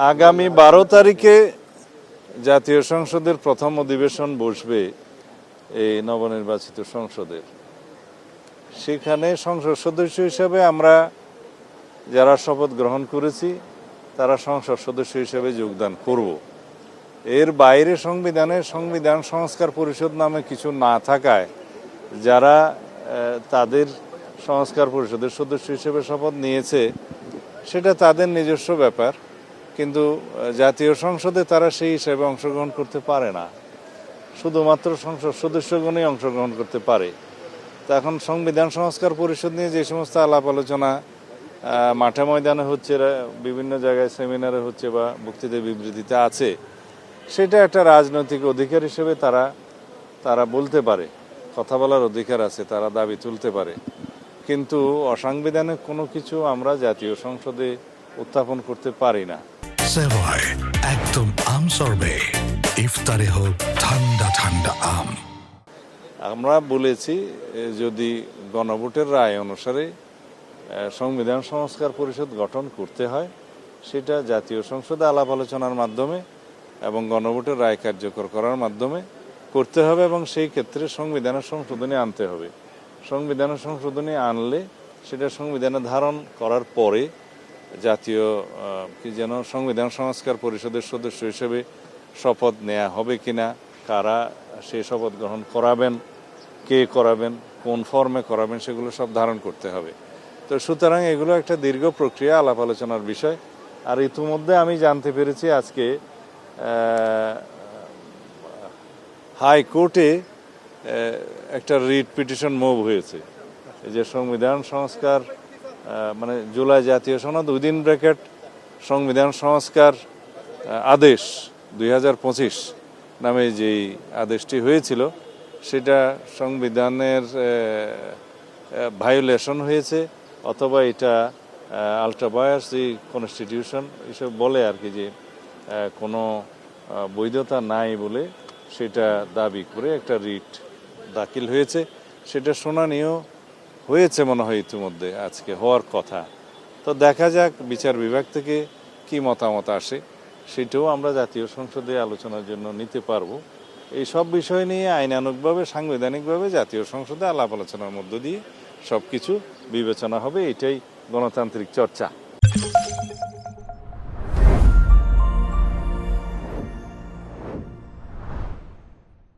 আগামী 12 তারিখে জাতীয় সংসদের প্রথম অধিবেশন বসবে এই নবনির্বাচিত সংসদের। সেখানে সংসদ সদস্য হিসেবে আমরা যারা শপথ গ্রহণ করেছি তারা সংসদ সদস্য হিসেবে যোগদান করব। এর বাইরে সংবিধান সংস্কার পরিষদ নামে কিছু না থাকায় যারা তাদের সংস্কার পরিষদের সদস্য হিসেবে শপথ নিয়েছে সেটা তাদের নিজস্ব ব্যাপার, কিন্তু জাতীয় সংসদে তারা সেই হিসেবে অংশগ্রহণ করতে পারে না, শুধুমাত্র সংসদ সদস্যগণই অংশগ্রহণ করতে পারে। তা এখন সংবিধান সংস্কার পরিষদ নিয়ে যে সমস্ত আলাপ আলোচনা মাঠে ময়দানে হচ্ছে, বিভিন্ন জায়গায় সেমিনারে হচ্ছে বা বক্তৃতা বিবৃতিতে আছে, সেটা একটা রাজনৈতিক অধিকার হিসেবে তারা বলতে পারে, কথা বলার অধিকার আছে, তারা দাবি তুলতে পারে। কিন্তু অসাংবিধানিক কোনো কিছু আমরা জাতীয় সংসদে উত্থাপন করতে পারি না। সেভয় একদম আম সরবে, ইফতারে হোক ঠান্ডা ঠান্ডা আম। আমরা বলেছি যদি গণভোটের রায় অনুসারে সংবিধান সংস্কার পরিষদ গঠন করতে হয় সেটা জাতীয় সংসদে আলাপ আলোচনার মাধ্যমে এবং গণভোটের রায় কার্যকর করার মাধ্যমে করতে হবে, এবং সেই ক্ষেত্রে সংবিধানের সংশোধনী আনতে হবে। সংবিধানের সংশোধনী আনলে সেটা সংবিধানে ধারণ করার পরে জাতীয় সংবিধান সংস্কার পরিষদের সদস্য হিসেবে শপথ নেওয়া হবে কিনা, কারা সেই শপথ গ্রহণ করাবেন, কে করাবেন, কোন ফর্মে করাবেন, সেগুলো সব ধারণ করতে হবে। তো সুতরাং এগুলো একটা দীর্ঘ প্রক্রিয়া, আলাপ আলোচনার বিষয়। আর ইতিমধ্যে আমি জানতে পেরেছি আজকে হাইকোর্টে একটা রিট পিটিশন মুভ হয়েছে, এই যে সংবিধান সংস্কার জুলাই জাতীয় সনদ সংবিধান সংস্কার আদেশ 2025 নামে যেই আদেশটি হয়েছিল সেটা সংবিধানের ভায়োলেশন হয়েছে, অথবা এটা আল্ট্রাভায়ার্স দি কনস্টিটিউশন এসব বলে আর কি, যে কোনো বৈধতা নাই বলে সেটা দাবি করে একটা রিট দাখিল হয়েছে। সেটা শুনানিও হয়েছে মনে হয় ইতিমধ্যে, আজকে হওয়ার কথা। তো দেখা যাক বিচার বিভাগ থেকে কি মতামত আসে, সেটাও আমরা জাতীয় সংসদে আলোচনার জন্য নিতে পারবো। এই সব বিষয় নিয়ে আইনানুগভাবে, সাংবিধানিকভাবে জাতীয় সংসদে আলাপ আলোচনার মধ্য দিয়ে সব কিছু বিবেচনা হবে, এটাই গণতান্ত্রিক চর্চা।